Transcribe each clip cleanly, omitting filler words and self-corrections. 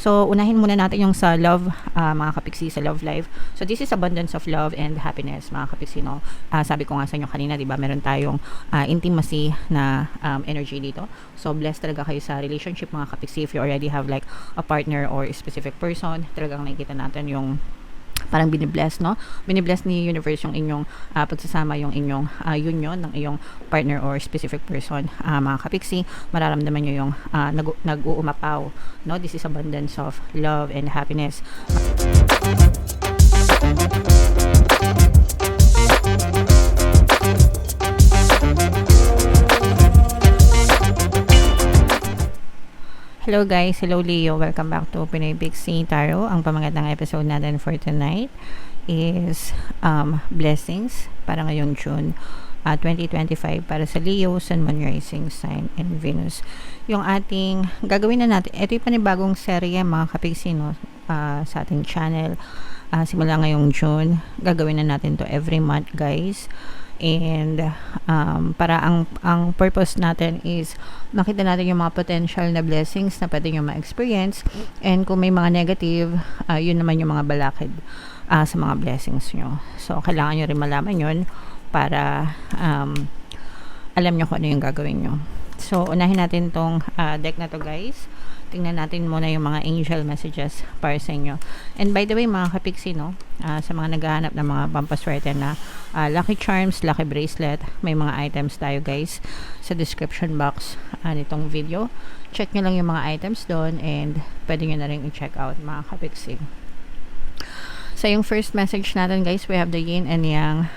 So, unahin muna natin yung sa love, mga kapiksi, sa love life. So, this is abundance of love and happiness, mga kapiksi, no? Sabi ko nga sa inyo kanina, di ba, meron tayong intimacy na energy dito. So, blessed talaga kayo sa relationship, mga kapiksi. If you already have like a partner or a specific person, talagang nakikita natin yung parang binibless, no? Binibless ni universe yung inyong pagsasama, yung inyong union ng iyong partner or specific person, mga kapiksi. Mararamdaman nyo yung nag-uumapaw, no? This is abundance of love and happiness. Hello guys, hello Leo, welcome back to Pinoy Big C Tarot. Ang pamagatang episode natin for tonight is blessings para ngayong June 2025 para sa Leo, Sun, Moon, Rising Sign, and Venus. Yung ating gagawin na natin, ito yung panibagong serye, mga kapiksi, no, sa ating channel. Simula ngayong June, gagawin na natin to every month, guys. And para ang purpose natin is makita natin yung mga potential na blessings na pwede nyo ma-experience, and kung may mga negative, yun naman yung mga balakid sa mga blessings nyo. So kailangan nyo rin malaman yun para alam nyo kung ano yung gagawin nyo. So unahin natin tong deck na to, guys. Tingnan natin muna yung mga angel messages para sa inyo. And by the way, mga kapiksi, no, sa mga naghahanap ng mga pampaswerte na lucky charms, lucky bracelet, may mga items tayo, guys, sa description box nitong video. Check nyo lang yung mga items doon, and pwede nyo na rin i-check out, mga kapiksi. So, yung first message natin, guys, we have the yin and yang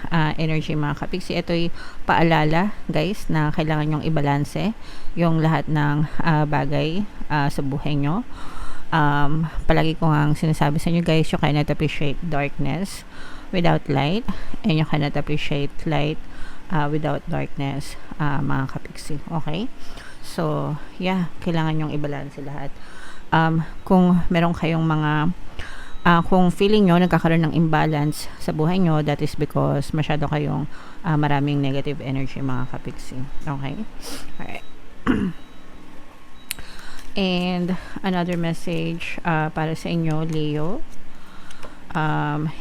energy, mga kapiksi. Ito'y paalala, guys, na kailangan nyong ibalanse yung lahat ng bagay sa buhay nyo. Palagi ko nga sinasabi sa inyo, guys, you cannot appreciate darkness without light, and you cannot appreciate light without darkness, mga kapiksi. Okay? So, yeah, kailangan nyong ibalanse lahat. Kung meron kayong mga kung feeling nyo nagkakaroon ng imbalance sa buhay nyo, that is because masyado kayong maraming negative energy, mga kapiksi. Okay? Alright. And another message para sa inyo, Leo,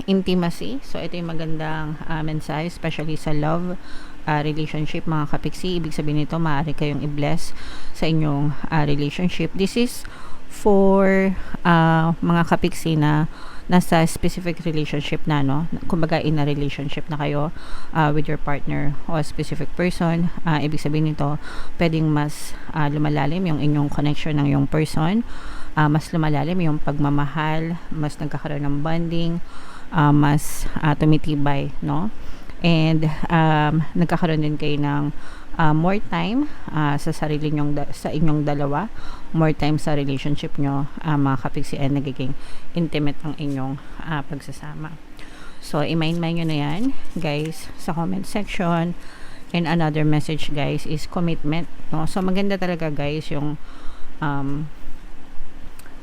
intimacy. So ito yung magandang mensahe, especially sa love relationship, mga kapiksi. Ibig sabihin nito, maaari kayong i-bless sa inyong relationship. This is for mga kapiksi na nasa specific relationship na, no? Kumbaga in a relationship na kayo with your partner o a specific person. Ibig sabihin nito, pwedeng mas lumalalim yung inyong connection ng yung person, mas lumalalim yung pagmamahal, mas nagkakaroon ng bonding, mas tumitibay, no? And nagkakaroon din kayo ng more time sa sarili nyong sa inyong dalawa, more time sa relationship nyo, mga kapiksi, and nagiging intimate ang inyong pagsasama. So i-mind nyo na yan, guys, sa comment section. And another message, guys, is commitment, no? So maganda talaga, guys, yung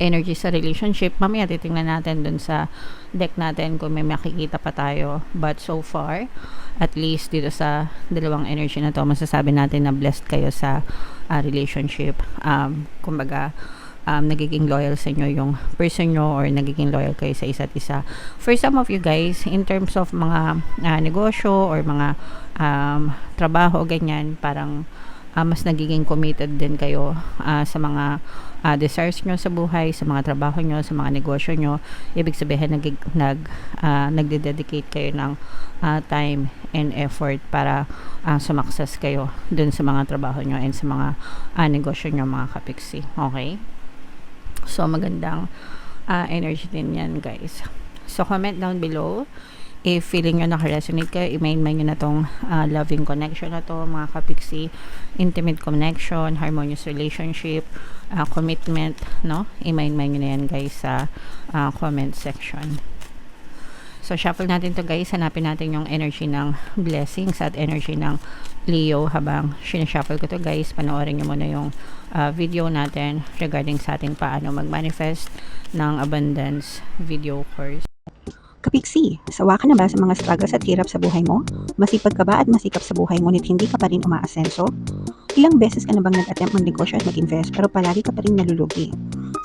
energy sa relationship. Mamaya titingnan natin dun sa deck natin kung may makikita pa tayo, but so far, at least dito sa dalawang energy na to, masasabi natin na blessed kayo sa relationship. Kumbaga, nagiging loyal sa inyo yung person nyo, or nagiging loyal kayo sa isa't isa. For some of you, guys, in terms of mga negosyo or mga trabaho, ganyan, parang mas nagiging committed din kayo sa mga desires nyo sa buhay, sa mga trabaho nyo, sa mga negosyo nyo. Ibig sabihin, nagde-dedicate kayo ng time and effort para sumakses kayo dun sa mga trabaho nyo and sa mga negosyo nyo, mga kapiksi. Okay? So, magandang energy din yan, guys. So, comment down below if feeling nyo naka-resonate kayo. I-main nyo na tong loving connection na to, mga kapiksi. Intimate connection, harmonious relationship, commitment, no? I-main nyo na yan, guys, sa comment section. So, shuffle natin to, guys. Hanapin natin yung energy ng blessings at energy ng Leo. Habang sinashuffle ko to, guys, panoorin nyo muna yung video natin regarding sa ating paano mag-manifest ng abundance video course. Kapiksi, sawa ka na ba sa mga struggles at hirap sa buhay mo? Masipag ka ba at masikap sa buhay ngunit hindi ka pa rin umaasenso? Ilang beses ka na bang nag-attempt magnegosyo at mag-invest pero palagi ka pa rin nalulugi?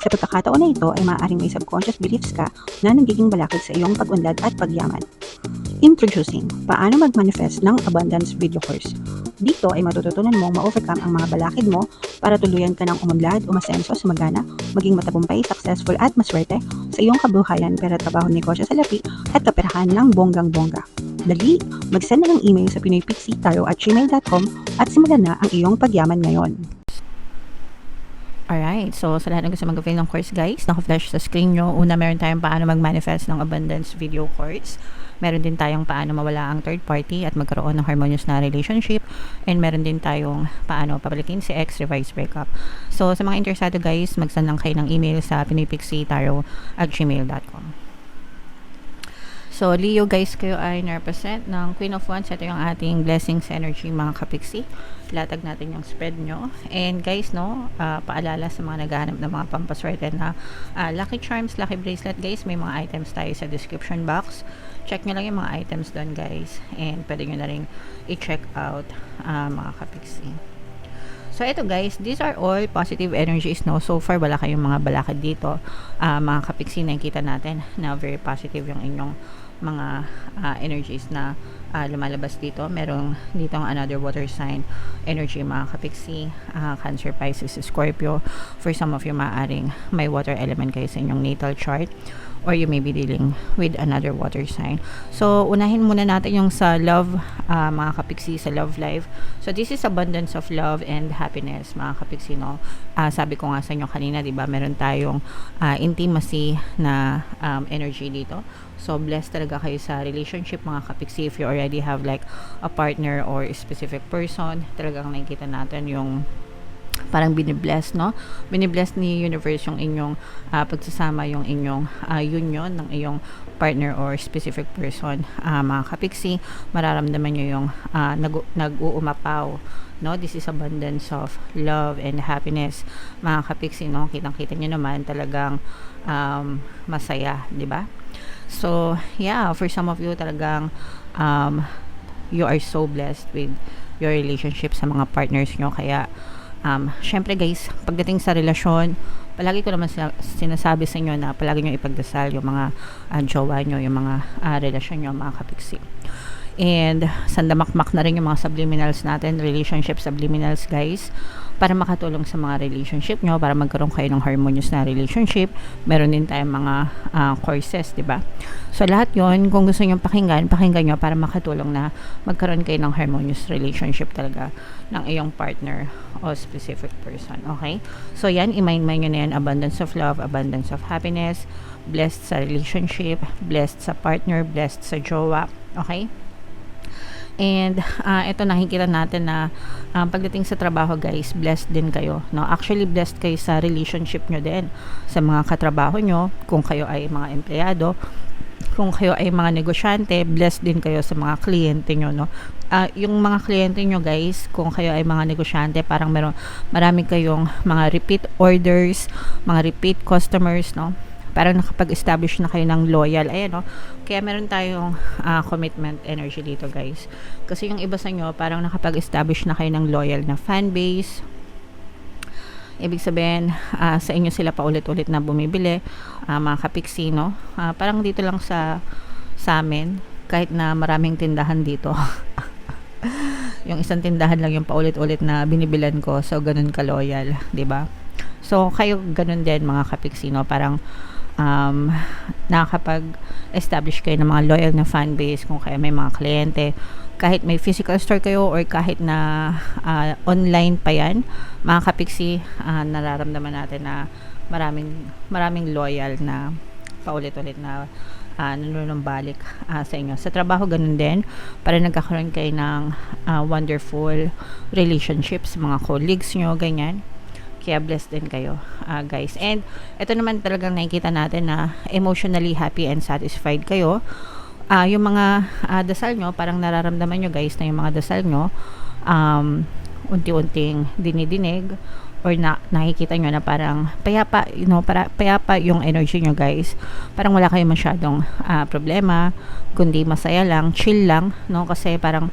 Sa pagkakataon na ito ay maaaring may subconscious beliefs ka na nagiging balakid sa iyong pag-unlad at pagyaman. Introducing, paano mag-manifest ng abundance video course. Dito ay matututunan mong ma-overcome ang mga balakid mo para tuluyan ka ng umunlad, umasenso, sumagana, maging matagumpay, successful at maswerte sa iyong kabuhayan, pera, trabaho, negosyo, salapi at kaperahan ng bonggang-bongga. Dali, mag-send na ng email sa pinoypixietaro@gmail.com at simulan na ang iyong pagyaman ngayon. Alright, so sa lahat ng gusto mag-avail ng course guys, naka-flash sa screen nyo. Una, meron tayong paano mag-manifest ng abundance video course. Meron din tayong paano mawala ang third party at magkaroon ng harmonious na relationship. And meron din tayong paano pabalikin si ex, revise breakup. So sa mga interesado guys, mag-send lang kayo ng email sa pinoypixietaro@gmail.com. So, Leo guys, kayo ay na-represent ng Queen of Wands. Ito yung ating blessings energy mga kapiksi. Latag natin yung spread nyo. And guys, paalala sa mga naghahanap ng mga pampaswerte na lucky charms, lucky bracelet guys. May mga items tayo sa description box. Check nyo lang yung mga items doon guys. And pwede nyo na rin i-check out mga kapiksi. So, ito guys, these are all positive energies, no? So far, wala kayong mga balakid dito. Mga kapiksi, nakikita natin na very positive yung inyong mga energies na lumalabas dito. Merong dito another water sign energy mga kapiksi, Cancer, Pisces, Scorpio. For some of you, maaaring may water element kayo sa inyong natal chart, or you may be dealing with another water sign. So, unahin muna natin yung sa love, mga kapiksi, sa love life. So, this is abundance of love and happiness, mga kapiksi, no? Sabi ko nga sa inyo kanina, di ba, meron tayong intimacy na energy dito. So, blessed talaga kayo sa relationship, mga kapiksi. If you already have like a partner or a specific person, talagang nakikita natin yung parang binibless, no? Binibless ni universe yung inyong pagsasama, yung inyong union ng iyong partner or specific person. Mga kapiksi, mararamdaman nyo yung nag-uumapaw, no? This is abundance of love and happiness, mga kapiksi, no? Kitang-kita nyo naman talagang masaya, di ba? So, yeah, for some of you talagang you are so blessed with your relationship sa mga partners nyo. Kaya syempre guys, pagdating sa relasyon, palagi ko naman sinasabi sa inyo na palagi nyo ipagdasal yung mga jowa nyo, yung mga relasyon nyo, mga kapiksi. And sandamakmak na rin yung mga subliminals natin, relationship subliminals guys, para makatulong sa mga relationship nyo, para magkaroon kayo ng harmonious na relationship. Meron din tayong mga courses, di ba? So lahat yon, kung gusto nyo pakinggan nyo para makatulong na magkaroon kayo ng harmonious relationship talaga ng iyong partner o specific person. Okay? So yan, i-mind nyo na yan, abundance of love, abundance of happiness, blessed sa relationship, blessed sa partner, blessed sa jowa. Okay? And ito nakikita natin na pagdating sa trabaho guys, blessed din kayo, no? Actually blessed kayo sa relationship nyo din, sa mga katrabaho nyo, kung kayo ay mga empleyado, kung kayo ay mga negosyante, blessed din kayo sa mga kliyente nyo, no? Yung mga kliyente nyo guys, kung kayo ay mga negosyante, parang marami kayong mga repeat orders, mga repeat customers, no? Parang nakapag-establish na kayo ng loyal. Ayan, no? Kaya meron tayong commitment energy dito, guys. Kasi yung iba sa inyo, parang nakapag-establish na kayo ng loyal na fan base. Ibig sabihin, sa inyo sila pa ulit-ulit na bumibili, mga kapiksi, no? Parang dito lang sa amin, kahit na maraming tindahan dito. Yung isang tindahan lang yung paulit-ulit na binibilan ko. So, ganun ka-loyal, 'di ba? So, kayo ganun din, mga kapiksi, no? Parang nakakapag-establish kayo ng mga loyal na fan base kung kayo may mga kliyente, kahit may physical store kayo or kahit na online pa yan, mga kapiksi, nararamdaman natin na maraming loyal na paulit-ulit na nanunumbalik sa inyo. Sa trabaho, ganun din, para nagkakaroon kayo ng wonderful relationships, mga colleagues nyo, ganyan. Kaya blessed din kayo, guys. And ito naman talagang nakikita natin na emotionally happy and satisfied kayo. Yung mga dasal nyo, parang nararamdaman nyo guys na yung mga dasal nyo unti-unting dinidinig, or nakikita nyo na parang payapa, payapa yung energy nyo guys. Parang wala kayo masyadong problema, kundi masaya lang, chill lang, no? Kasi parang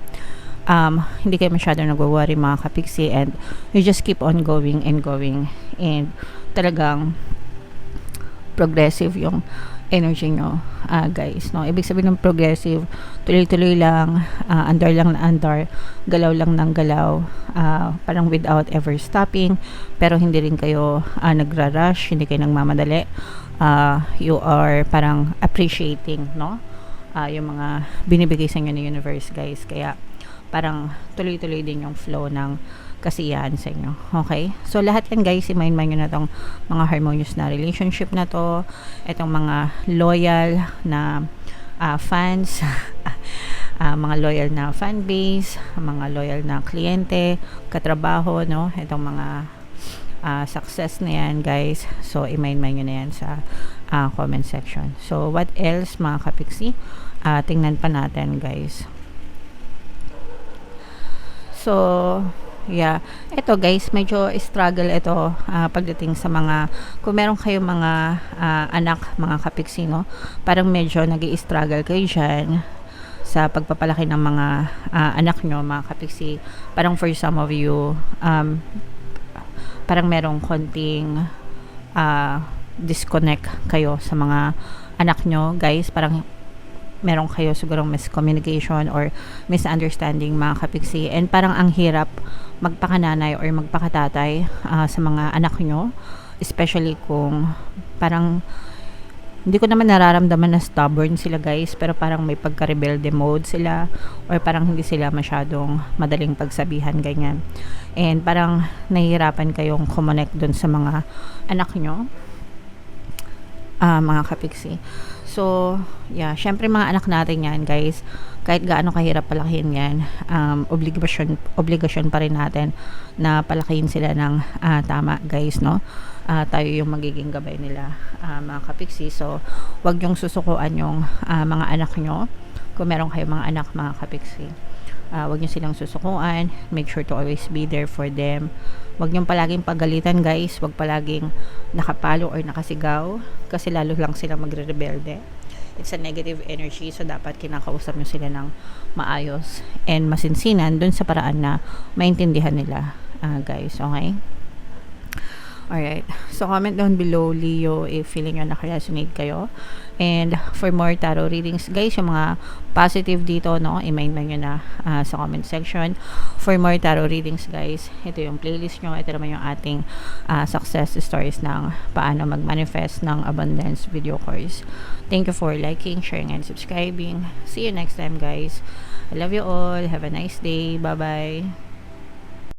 hindi kayo masyado nag-worry mga kapiksi, and you just keep on going and going, and talagang progressive yung energy nyo, guys, no? Ibig sabihin ng progressive, tuloy-tuloy lang, andar lang na andar, galaw lang ng galaw, parang without ever stopping, pero hindi rin kayo nagra-rush, hindi kayo nagmamadali. You are parang appreciating, no? Yung mga binibigay sa inyo ng universe, guys. Kaya parang tuloy-tuloy din yung flow ng kasiyahan sa inyo. Okay? So, lahat yan, guys, i-mind nyo na tong mga harmonious na relationship na to, itong mga loyal na fans, mga loyal na fan base, mga loyal na kliyente, katrabaho, no? Itong mga success na yan, guys. So, i-mind nyo na yan sa comment section. So, what else, mga kapiksi? Tingnan pa natin, guys. So, yeah. Ito, guys, medyo struggle ito pagdating sa mga, kung meron kayo mga anak, mga kapiksi, no? Parang medyo nag-i-struggle kayo dyan sa pagpapalaki ng mga anak nyo, mga kapiksi. Parang for some of you, parang merong konting disconnect kayo sa mga anak nyo, guys. Parang meron kayo sigurong miscommunication or misunderstanding, mga kapiksi, and parang ang hirap magpakananay or magpakatatay sa mga anak nyo, especially kung parang hindi ko naman nararamdaman na stubborn sila, guys, pero parang may pagka-rebelde mode sila, or parang hindi sila masyadong madaling pagsabihan, ganyan, and parang nahihirapan kayong connect dun sa mga anak nyo, mga kapiksi. So, yeah, syempre mga anak natin yan, guys, kahit gaano kahirap palakihin yan, obligasyon pa rin natin na palakihin sila ng tama, guys, no? Tayo yung magiging gabay nila, mga kapiksi. So, wag yung susukuan yung mga anak nyo. Kung meron kayong mga anak, mga kapiksi, wag nyo silang susukuan. Make sure to always be there for them. Wag nyo palaging pagalitan, guys. Wag palaging nakapalo or nakasigaw, kasi lalo lang sila magre-rebelde. It's a negative energy, so dapat kinakausap nyo sila ng maayos and masinsinan dun sa paraan na maintindihan nila, guys. Okay? Alright. So, comment down below, Leo, if feeling nyo nakaresonate kayo. And for more tarot readings, guys, yung mga positive dito, no, i-mind nyo na sa comment section. For more tarot readings, guys, ito yung playlist nyo. Ito naman yung ating success stories ng paano mag-manifest ng abundance video course. Thank you for liking, sharing, and subscribing. See you next time, guys. I love you all. Have a nice day. Bye-bye.